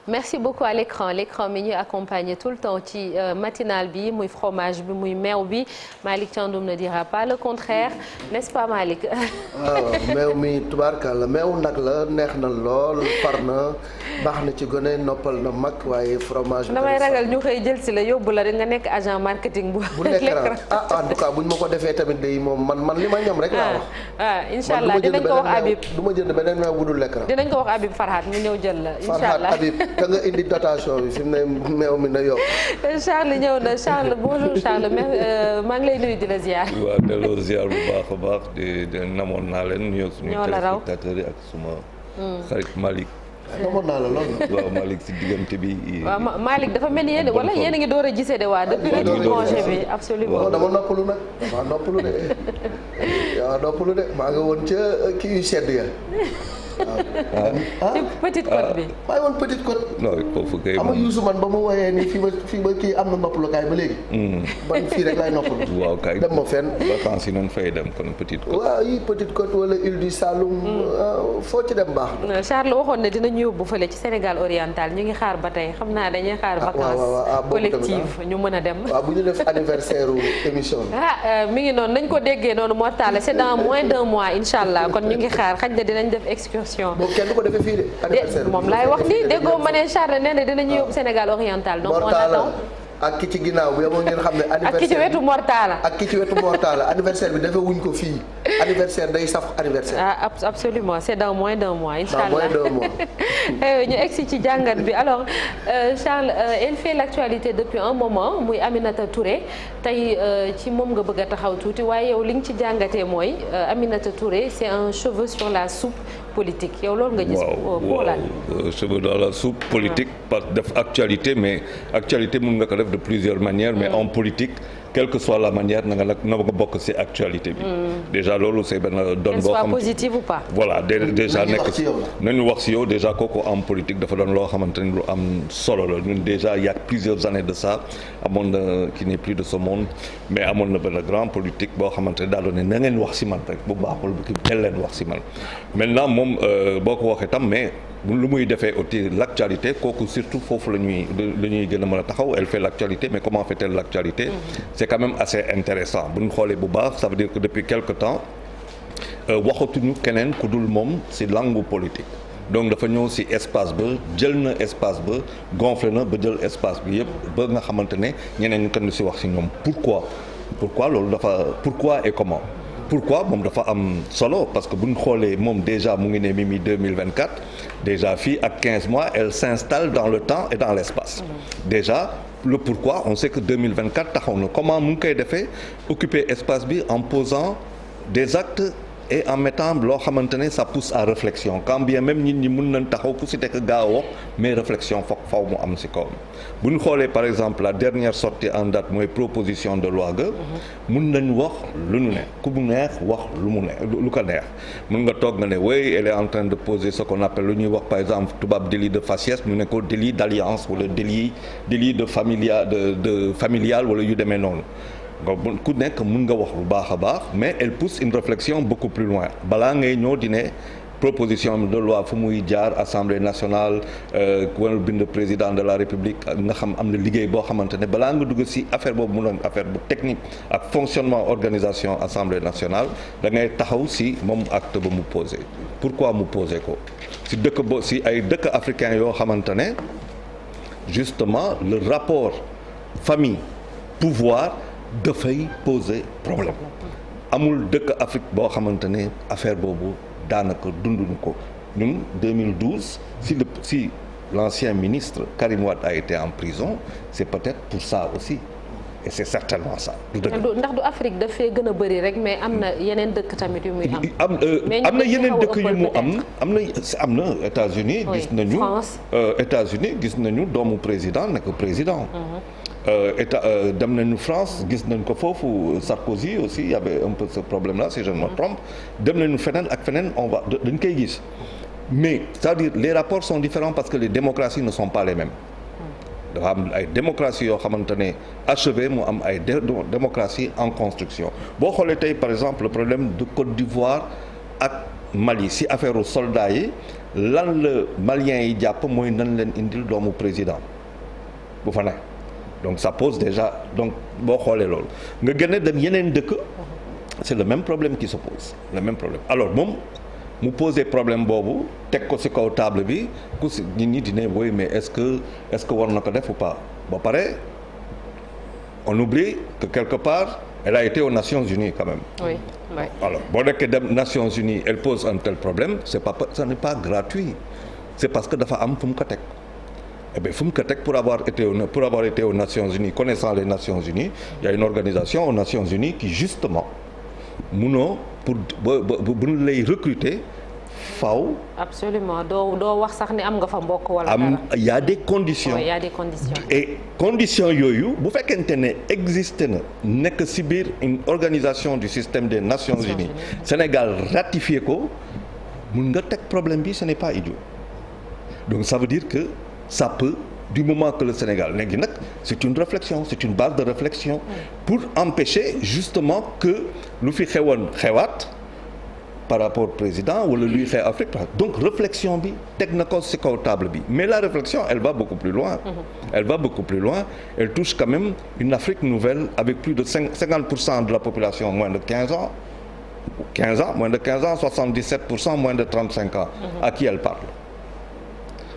merci beaucoup à l'écran mi ñuy accompagner tout le temps ci matinal bi muy fromage bi muy meew bi Malick Thiandoum ne dira pas le contraire n'est-ce pas Malick. waaw meew mi tubaarkàlla meew nag la neex na lool far na baax na ci gone noppal na mag waaye fromage bi. damay ragal ñu xëy jël si la yóbbu la rek nga nekk agent marketing bu. l'écran en tout cas buñ ma ko defee tamit day moom man li ma ñam rek laa wax. incha allah dinañ ko wax Habib du ma jënd beneen meew bu dul l'écran. dinañ ko wax Habib Farhat mu ñëw jël la. incha allah Habib ka nga indi dotation bi fi mu ne meew mi na yokk. Charles ñëw na Charles bonjour Charles maa ngi lay nuyu di la ziar. waaw delloo ziar bu baax a baax di namoon naa leen nuyu suñu téléspectateurs yi ak suma xarit Malick. namoon naa la lool. waaw Malick si diggante bi. waaw Malick dafa mel ni yéen wala yéen a ngi door a gisee de waa depuis le congé bi absolument. dama noppalu nag dama noppalu de waaw noppalu de maa ngi woon ca kii yu sedd ya. ci Petite Côte bi. maa ngi woon Petite Côte. non foofu kay am Youssou man ba mu woowee nii fii ba kii am na noppalukaay ba léegi. man fii rek laay noppalu. waaw kay dem ma fenn. vacances yi noonu fay dem kon Petite Côte. waaw yi Petite Côte wala île du Saloum. foo ci dem baax na. Charles waxoon ne dinañu yóbbu fële ci Sénégal oriental ñu ngi xaar ba tey xam naa dañuy xaar. vacances collectives ñu mën a dem. waaw bu ñu def anniversaire émission bi. mi ngi noonu nañ ko déggee noonu moo taal c'est dans moins d'un mois incha allah kon ñu ngi xaar xaj na dinañ def excursion. boobu kenn du ko defee fii de. anniversaire moom laay wax ni déggoo ma ne Charles nee na dinañu yóbbu Sénégal oriental. donc on attend ak ki ci ginnaaw bi yow ngeen xam ne. anniversaire ak ki ci wetu Mortala. ak ki ci wetu Mortala anniversaire bi defee wuñ ko fii anniversaire day saf anniversaire. Absolument c'est dans moins d'un mois incha allah dans moins d'un mois. ñu egsi ci jàngat bi alors Charles elle fait l'actualité depuis un moment muy Aminata Touré tey ci moom nga bëgg a taxaw tuuti waaye yow li nga ci jàngatee mooy Aminata Touré c'est un cheveu sur la soupe politique yow loolu nga gis. pour lan cheveu dans la soupe politique parce que def actualité mais actualité mën nga ko def de plusieurs manières mais en politique quelle que soit la manière na nga bokk ci actualité bi. déjà loolu c'est benn doon boo xam positive ou pas. voilà déjà nekk nañu wax ci yow déjà kooku en politique dafa doon loo xamante ni lu am solo la ñun déjà il y a plusieurs années de ça amoon na qui n'est plus de ce monde mais amoon na benn grand politique boo xamante ne daal doon ne na ngeen wax ci man rek bu baaxul bu ki tel leen wax ci man maintenant moom boo ko waxee tam mais lu muy defee aussi l'actualité kooku surtout foofu la ñuy gën a mën a taxaw elle fait l'actualité mais comment fait-elle l'actualité c'est quand même assez intéressant bu ñu xoolee bu baax ça veut dire que depuis quelque temps waxatuñu keneen ku dul moom ci langue politique donc dafa ñëw ci espace ba jël na espace ba gonflé na ba jël espace bi yëpp ba nga xamante ne ñeneen ñu kenn ci wax ci ñoom pourquoi loolu dafa pourquoi et comment pourquoi moom dafa am solo parce que bu ñu xoolee moom déjà mu ngi ne Mimi 2024 déjà fii ak 15 mois elle s'installe dans le temps et dans l'espace déjà le pourquoi on sait que 2024 taxaw na comment mu ngi koy defee occuper espace bi en posant des actes et en mettant loo xamante ne ça pousse à réflexion quand bien même nit ñi mën nañ taxaw ku ci nekk gaaw wax mais réflexion faw mu am ci kawam bu ñu xoolee par exemple la dernière sortie en date mooy proposition de loi ga mën nañ wax lu ñu ne ku mu neex wax lu ko neex mën nga toog nga ne oui elle est en train de poser ce qu'on appelle lu ñuy wax par exemple tubaab délit de faciès ñu ne ko délit d'alliance wala délit de familial wala yu demee noonu ku nekk mën nga wax lu baax a baax mais elle pousse une réflexion beaucoup plus loin balaa ngay ñëw di ne proposition de loi fu muy jaar assemblée nationale wala bind président de la république nga xam am na liggéey boo xamante ne balaa nga dugg ci affaire boobu mu doon affaire bu technique ak fonctionnement organisation assemblée nationale da ngay taxaw ci moom acte ba mu posé pourquoi mu posé ko ci ay dëkk africain yoo xamante ne justement le rapport famille pouvoir dafay poser problème amul dëkk Afrique boo xamante ne affaire boobu daanaka dunduñu ko ñun 2012 si l'ancien ministre Karim Wade a été en prison c'est peut-être pour ça aussi et c'est certainement ça. ndax du Afrique dafay gën a bëri rek mais am na yeneen dëkk tamit yu muy am. am na yeneen dëkk yu mu am na États-Unis gis nañu États-Unis gis nañu doomu président nekk président. dem nañu France gis nañ ko foofu Sarkozy aussi il y avait un peu ce problème là si je ne me trompe dem nañu feneen ak feneen dañ koy gis mais c'est-à-dire les rapports sont différents parce que les démocraties ne sont pas les mêmes dafa am ay démocratie yoo xamante ne achevé mu am ay démocratie en construction boo xoolee tey par exemple le problème de Côte d'Ivoire ak Mali si affaire u soldats yi lan la Maliens yi jàpp mooy nan leen indil doomu président bu fa nekk donc ça pose déjà donc boo xoolee loolu nga gën a dem yeneen dëkk c'est le même problème qui se pose le même problème alors moom mu posé problème boobu teg ko ci kaw table bi ku ci nit ñi dina woy mais est-ce que war na ko def ou pas ba pare on oublie que quelque part elle a été aux Nations Unies quand même. Oui, oui. Alors boo nekkee dem Nations Unies elle pose un tel problème ce n'est pas gratuit c'est parce que dafa am fu mu ko teg. Eh bien fu mu ko teg pour avoir été aux Nations Unies connaissant les Nations Unies il y a une organisation aux Nations Unies qui justement munoo pour bu ñu lay recruter faw. absolument doo wax sax ni am nga fa mbokk wala am y a des conditions. Oui, il y a des conditions. Et conditions yooyu bu fekkente ne existé na nekk ci biir une organisation du système des Nations Unies Sénégal ratifié ko mun nga teg problème bi ce n'est pas idiot donc ça veut dire que ça peut du moment que le Sénégal léegi nag c'est une réflexion c'est une base de réflexion pour empêcher justement que lu fi xewoon xewaat par rapport au président wala luy xew Afrique donc réflexion bi teg na ko ci kaw table bi mais la réflexion elle va beaucoup plus loin elle touche quand même une Afrique nouvelle avec plus de 50% de la population moins de 15 ans 77% moins de 35 ans à qui elle parle.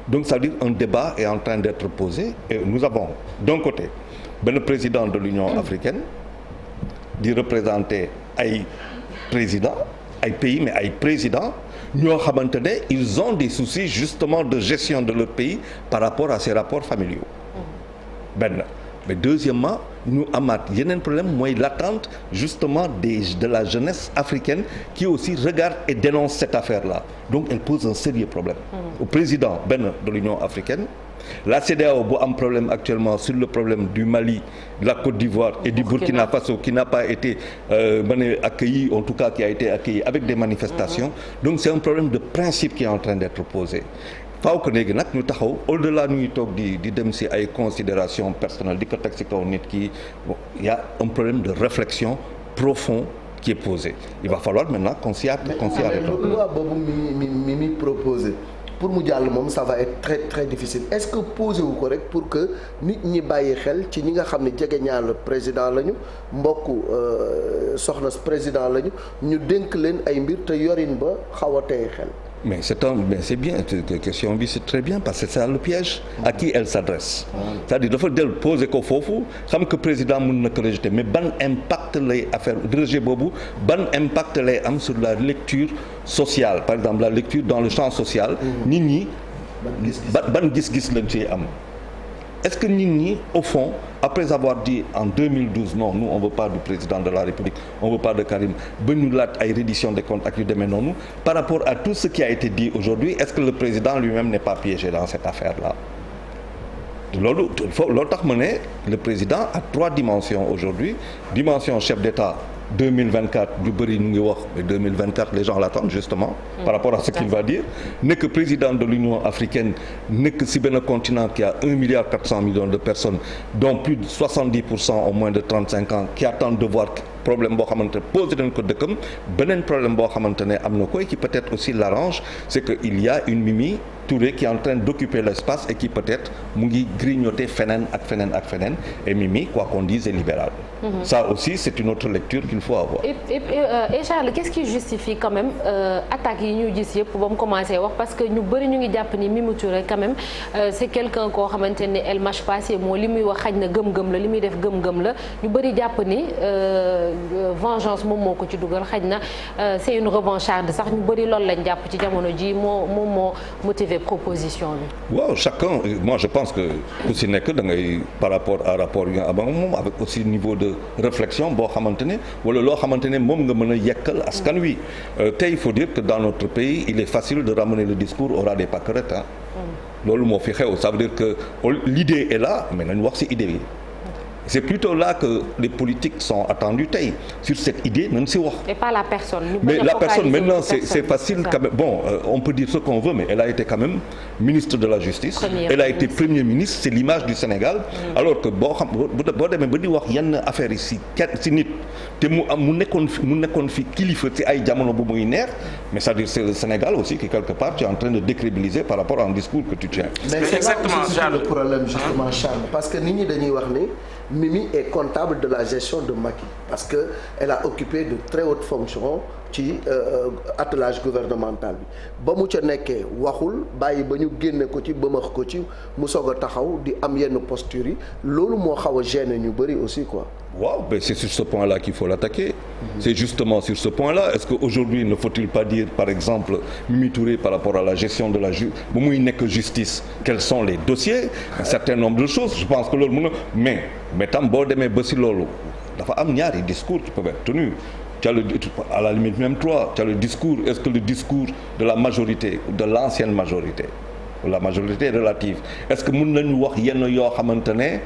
Donc ça veut dire un débat est en train d'être posé et nous avons d'un côté le président de l'Union africaine di représenter ay présidents ay pays mais ay présidents ñoo xamante ne ils ont des soucis justement de gestion de leur pays par rapport à ces rapports familiaux benn mais deuxièmement ñu amaat yeneen problème mooy l'attente justement de la jeunesse africaine qui aussi regarde et dénonce cette affaire-là donc elle pose un sérieux problème au président benn de l'Union africaine la CEDEAO bu am problème actuellement sur le problème du Mali de la Côte d'Ivoire et du Burkina Faso qui n'a pas été accueilli en tout cas qui a été accueilli avec des manifestations donc c'est un problème de principe qui est en train d'être posé faaw ko léegi nag ñu taxaw au-delà ñuy toog di dem ci ay considérations personnelles di ko teg ci kaw nit ki il y a un problème de réflexion profond qui est posé il va falloir maintenant qu'on s'y arrête. loi boobu mi proposé pour mu jàll moom ça va être très très difficile est-ce que posé wu ko rek pour que nit ñi bàyyi xel ci ñi nga xam ne jege ñaar président lañu mbokku soxna président lañu ñu dénk leen ay mbir te yorin ba xaw a tey xel. mais c'est bien question bi c'est très bien parce que c'est ça le piège à qui elle s'adresse c'est-à-dire dafa del poser ko foofu xam que président mën na ko rejeter mais ban impact lay affaire rejet boobu ban impact lay am sur la lecture sociale par exemple la lecture dans le champ social nit ñi ban gis-gis lañ ciy am est-ce que nit ñi au fond après avoir dit en 2012 non nous on veut pas du président de la République on veut pas de Karim ba ñu laaj ay reddition des comptes ak yu demee noonu par rapport à tout ce qui a été dit aujourd'hui est-ce que le président lui-même n'est pas piégé dans cette affaire-là loolu tax ma ne le président a 3 dimensions aujourd'hui dimension chef d'État 2024 du bëri ñu ngi wax mais 2024 les gens l'attendent justement par rapport à ce qu'il va dire nekk président de l'Union africaine nekk ci benn continent qui a 1,4 milliard de personnes dont plus de 70% ont moins de 35 ans qui attendent de voir problème boo xamante ne posé nañ ko dëkkam beneen problème boo xamante ne am na koy qui peut-être aussi l'arrange c'est que il y a une Mimi Touré qui est en train d'occuper l'espace et qui peut-être mu ngi grignoter feneen ak feneen et Mimi quoi qu'on dise est libérale. Ça aussi c'est une autre lecture qu'il faut avoir. Et Charles qu'est-ce qui justifie quand même attaques yi ñu gis yëpp ba mu commencé wax parce que ñu bëri ñu ngi jàpp ni Mimi Touré quand même c'est quelqu'un koo xamante ne elle mâche pas ses mots li muy wax xaj na gëm-gëm la li muy def gëm-gëm la ñu bëri jàpp ni vengeance moom moo ko ci dugal xaj na c'est une revancharde sax ñu bëri loolu lañ jàpp ci jamono ji moo motivé proposition bi. waaw chacun moi je pense que ku si nekk da ngay par rapport à rapport yi nga am moom avec aussi niveau de réflexion boo xamante ne wala loo xamante ne moom nga mën a yekkal askan wi tey il faut dire que dans notre pays il est facile de ramener le discours au ras des pâquerettes loolu moo fi xew ça veut dire que l'idée est là mais nañu wax ci idée bi c'est plutôt là que les politiques sont attendus tey sur cette idée nañ si wax. et pas la personne. mais la personne maintenant c'est facile quand même bon on peut dire ce qu'on veut mais elle a été quand même ministre de la justice. Elle a été premier ministre c'est l'image du Sénégal. Alors que boo demee ba di wax yenn affaires yi si nit te mu nekkoon fi kilifa ci ay jamono bu muy neex mais c'est-à-dire c'est le Sénégal aussi qui quelque part tu es en train de décrédibiliser par rapport à un discours que tu tiens. mais c'est exactement ça le problème justement Charles parce que nit ñi dañuy wax ni Mimi est comptable de la gestion de Macky parce que elle a occupé de très hautes fonctions ci attelage gouvernemental bi ba mu ca nekkee waxul bàyyi ba ñu génne ko ci bëmax ko ci mu soog a taxaw di am yenn postures yi loolu moo xaw a gêner ñu bëri aussi quoi. Waaw, mais c'est sur ce point-là qu'il faut l'attaquer. C'est justement sur ce point-là. Est-ce qu'aujourd'hui ne faut-il pas dire par exemple Mimi Touré par rapport à la gestion de la bu muy nekk justice quels sont les dossiers un certain nombre de choses je pense que loolu mën na mais tam boo demee ba si loolu dafa am ñaari discours qui peuvent être tenus. Tu as à la limite même trois tu as le discours est-ce que le discours de la majorité ou de l'ancienne majorité ou la majorité relative est-ce que mën nañu wax yenn yoo xamante ne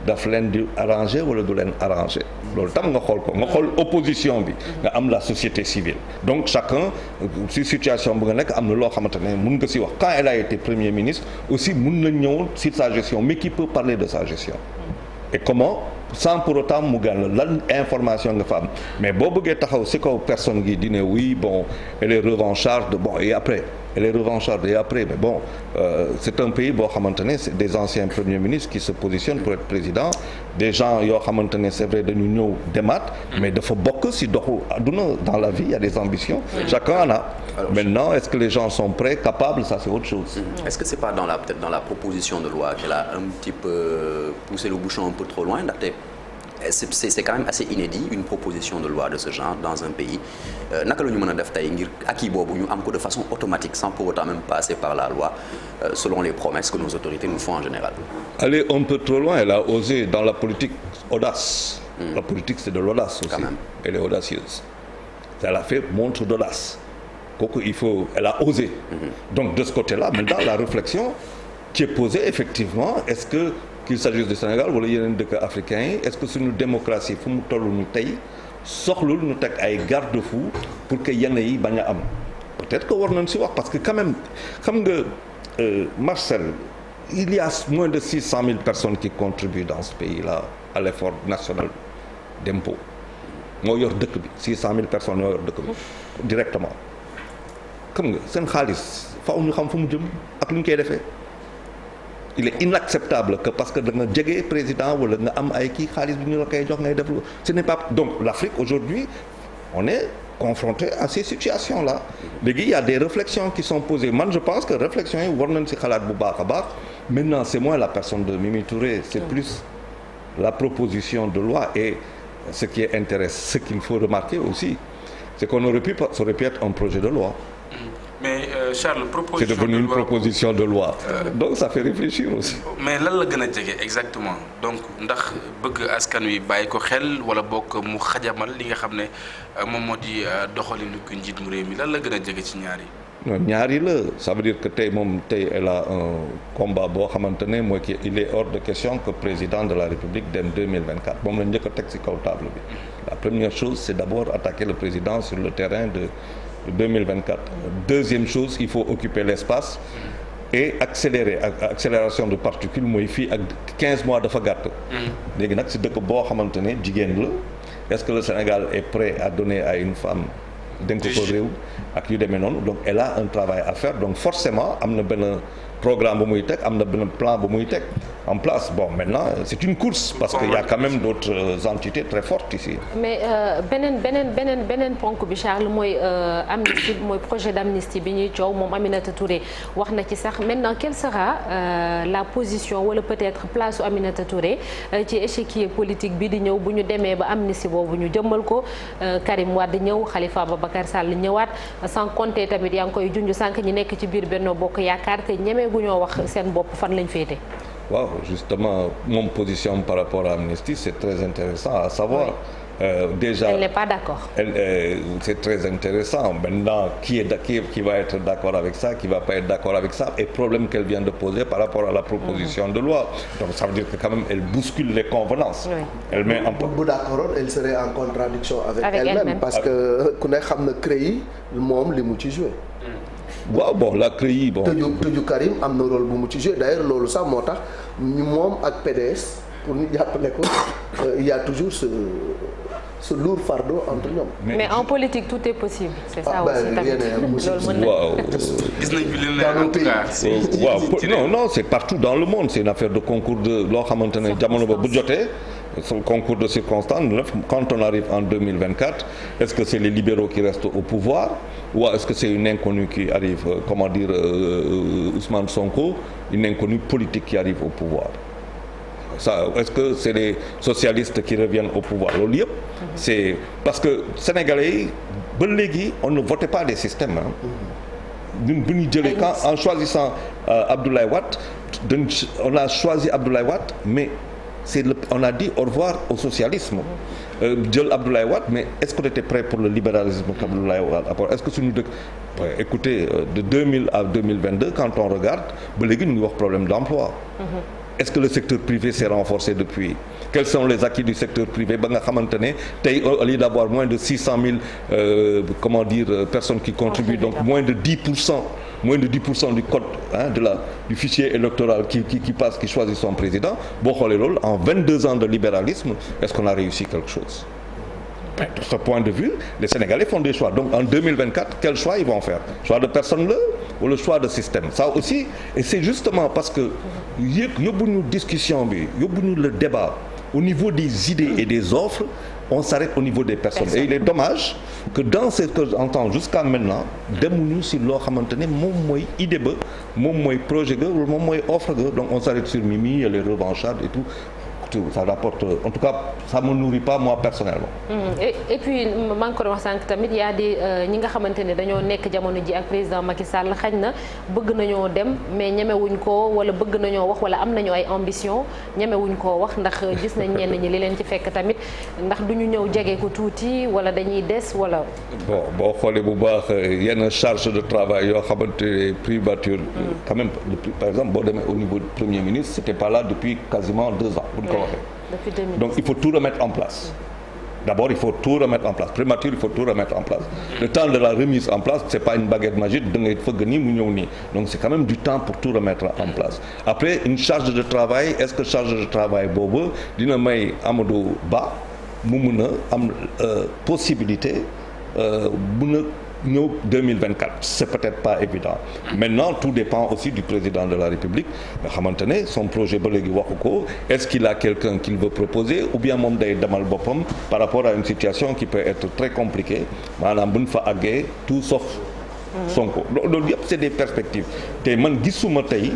daf leen di arranger wala du leen arranger loolu tam nga xool ko nga xool opposition bi nga am la société civile donc chacun si situation bu nga nekk am na loo xamante ne mun nga si wax quand elle a été premier ministre aussi mun na ñëw sur sa gestion mais qui peut parler de sa gestion et comment sans pour autant mu gàll lan information nga fa am mais boo bëggee taxaw si kaw personne gi di ne oui bon elle est revancharde bon et après elle est revancharde et après mais bon c'est un pays boo xamante ne c'est des anciens premiers ministres qui se positionnent pour être président des gens yoo xamante ne c'est vrai dañu ñëw demaat mais dafa bokk si doxu àdduna dans la vie il y a des ambitions chacun en a maintenant est-ce que les gens sont prêts capables ça c'est autre chose. Est-ce que c'est pas peut-être dans la proposition de loi qu'elle a un petit peu poussé le bouchon un peu trop loin ndaxte c'est quand même assez inédit une proposition de loi de ce genre dans un pays naka la ñu mën a def tey ngir acquis boobu ñu am ko de façon automatique sans pour autant même passer par la loi selon les promesses que nos autorités nous font en général. Aller un peu trop loin elle a osé dans la politique audace. La politique c'est de l'audace aussi. Quand même. Elle est audacieuse. Elle a fait montre d'audace. kooku elle a osé. Donc de ce côté-là maintenant la réflexion qui est posée effectivement est-ce que qu'il s'agisse du Sénégal wala yeneen dëkk africains yi est-ce que suñu démocratie fu mu toll ñu tey soxlul ñu teg ay garde-fous pour que yenn yi bañ a am peut-être que war nañ si wax parce que quand même xam nga Marcel il y a moins de 600 000 personnes qui contribuent dans ce pays-là à l'effort national d'impôt moo yor dëkk bi 600 000 personnes ñoo yor dëkk bi directement xam nga seen xaalis faaw ñu xam fu mu jëm ak lu ñu koy defee il est inacceptable que parce que da nga jege président wala nga am ay kii xaalis bi ñu la koy jox ngay def ce n'est pas donc l'Afrique aujourd'hui on est confronté à ces situations-là léegi il y a des réflexions qui sont posées man je pense que réflexions yi war nañ ci xalaat bu baax a baax maintenant c'est moins la personne de Mimi Touré c'est plus la proposition de loi et ce qui est intéressant ce qu'il faut remarquer aussi c'est qu'on aurait pu être un projet de loi. Mais Charles proposition c'est devenu une proposition de loi donc ça fait réfléchir aussi. mais lan la gën a jege exactement donc ndax bëgg askan wi bàyyi ko xel wala bokk mu xajamal li nga xam ne moom moo di doxalinu ku njiit mu réew mi lan la gën a jege ci ñaar yi. non ñaar yi la ça veut dire que tey moom tey elle a un combat boo xamante ne mooy que il est hors de question que président de la République dem 2024 moom la njëkk a teg ci kaw table bi la première chose c'est d'abord attaquer le président sur le terrain de 2024. Deuxième chose, il faut occuper l'espace et accélération de particules mooy fii ak 15 mois dafa gàtt. léegi nag si dëkk boo xamante ne jigéen la est-ce que le Sénégal est prêt à donner à une femme dénk ko réew ak yu demee noonu donc elle a un travail à faire donc forcément am na benn programme bu muy teg am na benn plan bu muy teg en place bon maintenant c'est une course parce qu'il y a quand même d'autres entités très fortes ici. mais beneen ponk bi Charles mooy amnistie mooy projet d'amnistie bi ñuy coow moom Aminata Touré wax na ci sax maintenant quelle sera la position wala peut-être place Aminata Touré ci échiquier politique bi di ñëw bu ñu demee ba amnistie boobu ñu jëmmal ko Karim Wade ñëw Khalifa Ababacar Sall ñëwaat sans compter tamit yaa ngi koy junj sànq ñi nekk ci biir Benno Bokk Yaakaar te ñemee gu ñoo wax seen bopp fan lañ féete. waaw justement mon position par rapport à l'amnistie c'est très intéressant à savoir Déjà, elle n'est pas d'accord. C'est très intéressant. Maintenant, qui va être d'accord avec ça, qui va pas être d'accord avec ça, et problème qu'elle vient de poser par rapport à la proposition de loi. Donc ça veut dire que quand même elle bouscule les convenances. Oui. Elle met en bu d'accord, elle serait en contradiction avec elle-même parce que ku ne xam na CREI moom li mu ci joué. waaw bon la CREI bon. tëju Karim am na rôle bu mu ci joué d'ailleurs loolu sax moo tax moom ak PDS pour ñu jàppale ko il y a toujours ce lourd fardeau entre ñoom. mais en politique tout est possible. c'est ça aussi tamit loolu mën na. waaw gis nañ fi leen en tout cas. waaw non c'est partout dans le monde c'est une affaire de concours de loo xamante ne jamono ba bu jotee. son concours de circonstances quand on arrive en 2024 est-ce que c'est les libéraux qui restent au pouvoir ou est-ce que c'est une inconnue qui arrive comment dire Ousmane Sonko une inconnue politique qui arrive au pouvoir ça est-ce que c'est les socialistes qui reviennent au pouvoir loolu yëpp c'est parce que sénégalais yi ba léegi on ne votait pas des systèmes ñun bu ñu jëlee quand en choisissant Abdoulaye Wade on a choisi Abdoulaye Wade mais on a dit au revoir au socialisme jël Abdoulaye Wade mais est-ce qu'on était prêt pour le libéralisme qu'Abdoulaye Wade apporte est-ce que suñu dëkk écoutez de 2000 à 2022 quand on regarde ba léegi ñu ngi wax problème d'emploi est-ce que le secteur privé s'est renforcé depuis quels sont les acquis du secteur privé ba nga xamante ne tey au lieu d'avoir moins de 600 000 comment dire personnes qui contribuent donc moins de 10% du code du fichier électoral qui choisit son président boo xoolee loolu en 22 ans de libéralisme est-ce qu'on a réussi quelque chose de ce point de vue les Sénégalais font des choix donc en 2024 quel choix ils vont faire choix de personne là ou le choix de système ça aussi et c'est justement parce que yóbbuñu discussion bi yóbbuñu le débat au niveau des idées et des offres on s'arrête au niveau des personnes et il est dommage que dans ce que j'entends jusqu'à maintenant demuñu si loo xamante ne moom mooy idée ba moom mooy projet ga wala moom mooy offre ga donc on s'arrête sur Mimi et les revanchards et tout ça rapporte en tout cas ça me nourrit pas moi personnellement. et puis maa ngi ko wax sànq tamit y a des ñi nga xamante ne dañoo nekk jamono ji ak président Macky Sall xañ na bëgg nañoo dem mais ñemewuñ ko wala bëgg nañoo wax wala am nañu ay ambition ñemewuñ koo wax ndax gis nañ ñenn ñi li leen ci fekk tamit ndax duñu ñëw jege ko tuuti wala dañuy des wala. bon boo xoolee bu baax yenn charge de travail yoo xamante ne privature. quand même par exemple boo demee au niveau du Premier ministre c'était pas là depuis quasiment 2 ans. Donc il faut tout remettre en place. D'abord il faut tout remettre en place primature il faut tout remettre en place. Le temps de la remise en place c'est pas une baguette magique da ngay fëgg nii mu ñëw nii donc c'est quand même du temps pour tout remettre en place. Après une charge de travail est-ce que charge de travail boobu dina may Amadou Ba mu mun a am possibilité mun a ñëw 2024 c'est peut-être pas évident maintenant tout dépend aussi du président de la République nga xamante ne son projet ba léegi waxu ko est-ce qu'il a quelqu'un qu'il veut proposer ou bien moom day demal boppam par rapport à une situation qui peut être très compliquée maanaam bu ñu fa àggee tout sauf Sonko loolu yëpp c'est des perspectives te man gisuma tey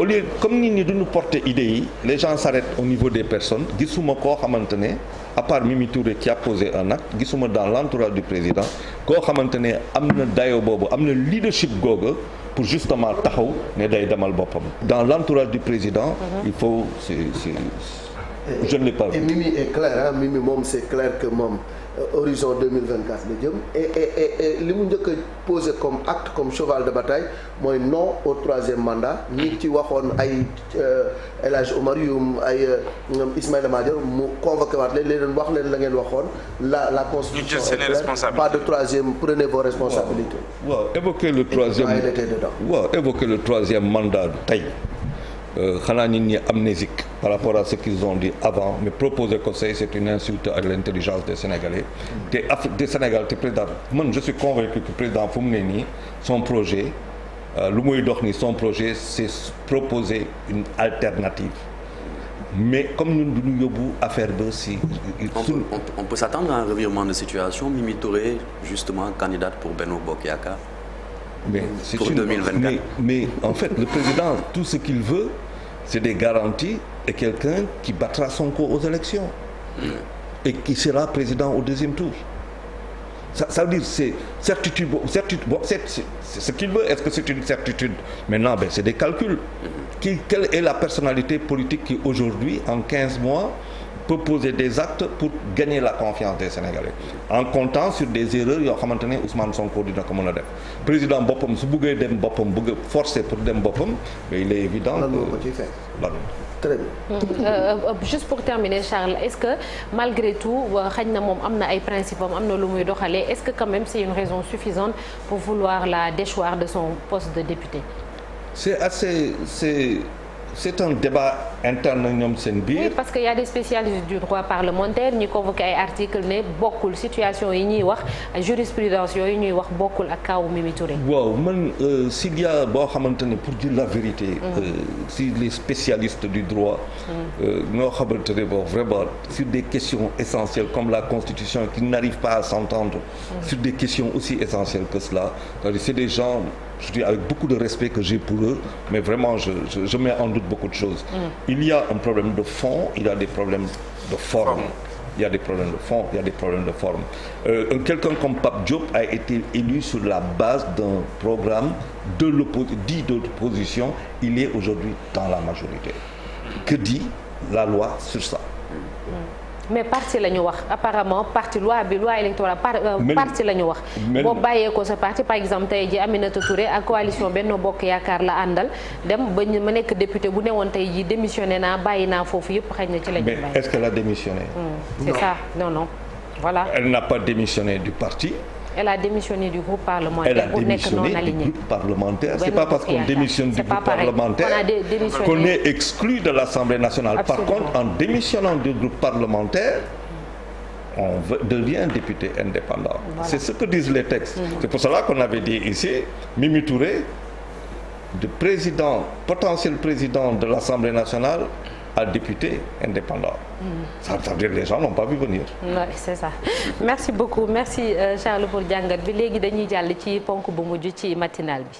au lieu comme nit ñi duñu porter idées yi les gens s'arrêtent au niveau des personnes gisuma koo xamante ne à part Mimi Touré qui a posé un acte gisuma dans l'entourage du président koo xamante ne am na dayo boobu am na leadership googu pour justement taxaw ne day demal boppam dans l'entourage du président il faut je ne l'ai pas vu. Et Mimi est clair Mimi moom c'est clair que moom horizon 2024 la jëm et li mu njëkk a posé comme acte comme cheval de bataille mooy non au 3e mandat ñi ci waxoon ay El Hadj Omar Youm ay Ismaïla Madior mu convoqué waat leen wax leen la ngeen waxoon la constitution est claire pas de 3e prenez vos responsabilités. waaw évoquer le 3e mandat tey xanaa nit ñi amnésique par rapport à ce qu'ils ont dit avant mais proposer conseil c'est une insulte à l'intelligence des Sénégalais te Sénégal te président man je suis convaincu que président fu mu ne nii son projet lu muy dox nii son projet c'est proposer une alternative mais comme ñun duñu yóbbu affaire ba si on peut s'attendre à un revirement de situation Mimi Touré justement candidate pour Benno Bokk Yakaar mais c'est pour 2024. Mais en fait le président tout ce qu'il veut c'est des garanties et quelqu'un qui battra Sonko aux élections et qui sera président au 2e tour. Ça veut dire c'est certitude bon c'est ce qu'il veut est-ce que c'est une certitude maintenant c'est des calculs quelle est la personnalité politique qui aujourd'hui en 15 mois peut poser des actes pour gagner la confiance des Sénégalais en comptant sur des erreurs yoo xamante ne Ousmane Sonko dina ko mën a def président boppam su bëggee dem boppam bëgg forcer pour dem boppam mais il est évident que très bien. Juste pour terminer Charles est-ce que malgré tout xañ na moom am na ay principes am na lu muy doxalee est-ce que quand même c'est une raison suffisante pour vouloir la déchoir de son poste de député? C'est un débat interne ñoom seen biir. Oui, parce que y a des spécialistes du droit parlementaire ñi convoqué ay articles ne bokkul situation yi ñuy wax jurisprudence yooyu ñuy wax bokkul ak kaw Mimi Touré. waaw man s'il y a boo xamante ne pour dire la vérité. si les spécialistes du droit. ñoo xamante ne bon vraiment sur des questions essentielles comme la constitution qui n'arrivent pas à s'entendre. Sur des questions aussi essentielles que cela c'est des gens. Je dis avec beaucoup de respect que j'ai pour eux, mais vraiment je mets en doute beaucoup de choses. Il y a un problème de fond, il y a des problèmes de forme. Il y a des problèmes de fond, il y a des problèmes de forme. Quelqu'un comme Pape Diop a été élu sur la base d'un programme dit de l'opposition. Il est aujourd'hui dans la majorité. Que dit la loi sur ça? mais parti la ñu wax apparemment parti loi électorale parti la ñu wax. boo bàyyee ko sa parti par exemple tey ji Aminata Touré ak coalition Benno Bokk Yaakaar la àndal dem ba ma nekk député bu newoon tey ji démissionné naa bàyyi naa foofu yëpp xëy na ci la ñu bàyyi. mais est-ce qu'elle a démissionné? c'est ça non voilà. Elle n'a pas démissionné du parti. Elle a démissionné du groupe parlementaire. Elle a démissionné du groupe parlementaire. C'est pas parce qu'on démissionne du groupe parlementaire qu'on est exclu de l'Assemblée nationale. Absolument. Par contre, en démissionnant du groupe parlementaire, on devient député indépendant. Voilà. C'est ce que disent les textes. C'est pour cela qu'on avait dit ici, Mimi Touré, de potentiel président de l'Assemblée nationale, à député indépendant. Ça veut dire que les gens n'ont pas vu venir. Oui, c'est ça. Merci beaucoup. Merci Charles pour jàngat bi léegi dañuy jàll ci ponk bu mujj ci matinal bi.